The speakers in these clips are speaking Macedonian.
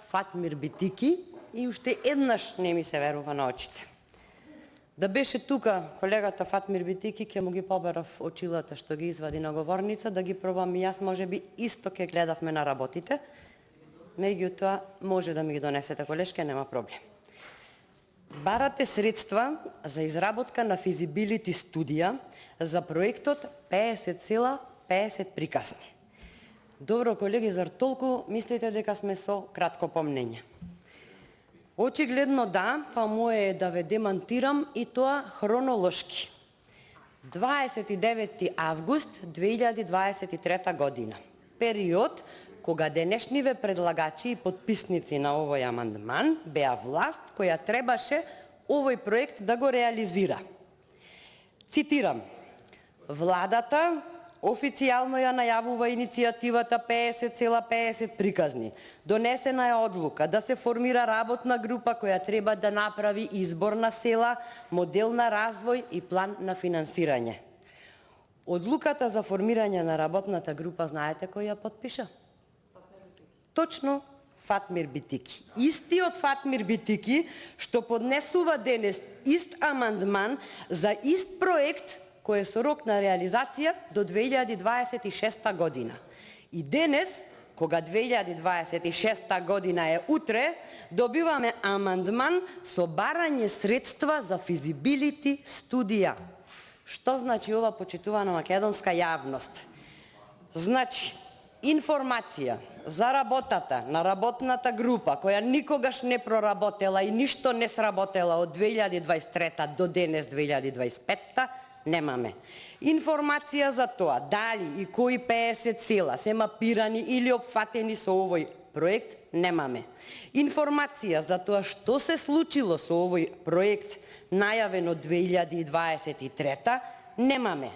Фатмир Битики и уште еднаш не ми се верува на очите. Да беше тука колегата Фатмир Битики, ќе му ги поберав очилата што ги извади на говорница, да ги пробам и јас, можеби исто ќе гледавме на работите. Меѓутоа, може да ми ги донесете, колешке, нема проблем. Барате средства за изработка на физибилити студија за проектот 50 села, 50 приказни. Добро, колеги, зар толку мислите дека сме со кратко помнење? Очигледно да, па мое е да ве демантирам и тоа хронолошки. 29 август 2023 година. Период кога денешниве предлагачи и подписници на овој амандман беа власт која требаше овој проект да го реализира. Цитирам: владата официјално ја најавува иницијативата 50,50 приказни. Донесена е одлука да се формира работна група која треба да направи избор на села, модел на развој и план на финансирање. Одлуката за формирање на работната група, знаете кој ја подпиша? Точно Фатмир Битики. Истиот Фатмир Битики што поднесува денес ист амандман за ист проект кој е со рок на реализација до 2026 година. И денес, кога 2026 година е утре, добиваме амандман со барање средства за физибилити студија. Што значи ова, почитувана македонска јавност? Значи, информација за работата на работната група, која никогаш не проработела и ништо не сработела од 2023 до денес 2025, немаме. Информација за тоа дали и кои 50 села се мапирани или опфатени со овој проект, немаме. Информација за тоа што се случило со овој проект најавен од 2023, немаме.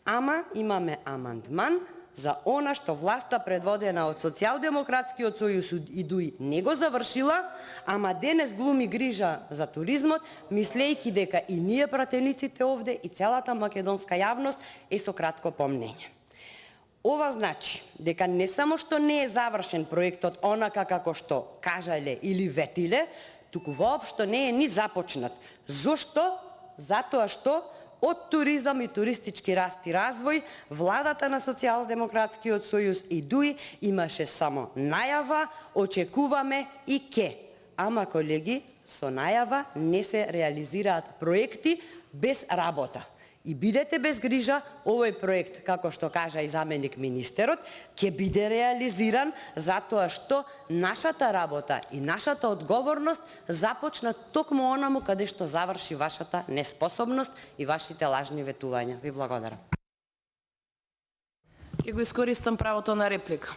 Ама имаме амандман за она што власта предводена од Социјалдемократскиот сојуз и ДУИ не го завршила, ама денес глуми грижа за туризмот, мислејќи дека и ние пратениците овде и целата македонска јавност е со кратко помнење. Ова значи дека не само што не е завршен проектот онака како што кажале или ветиле, туку воопшто не е ни започнат. Зошто? Затоа што од туризам и туристички раст и развој, владата на Социјалдемократскиот сојуз и ДУИ имаше само најава, очекуваме и ке. Ама, колеги, со најава не се реализираат проекти без работа. И бидете без грижа, овој проект, како што кажа и заменик министерот, ќе биде реализиран затоа што нашата работа и нашата одговорност започна токму онаму каде што заврши вашата неспособност и вашите лажни ветувања. Ви благодарам. Ќе го искористам правото на реплика.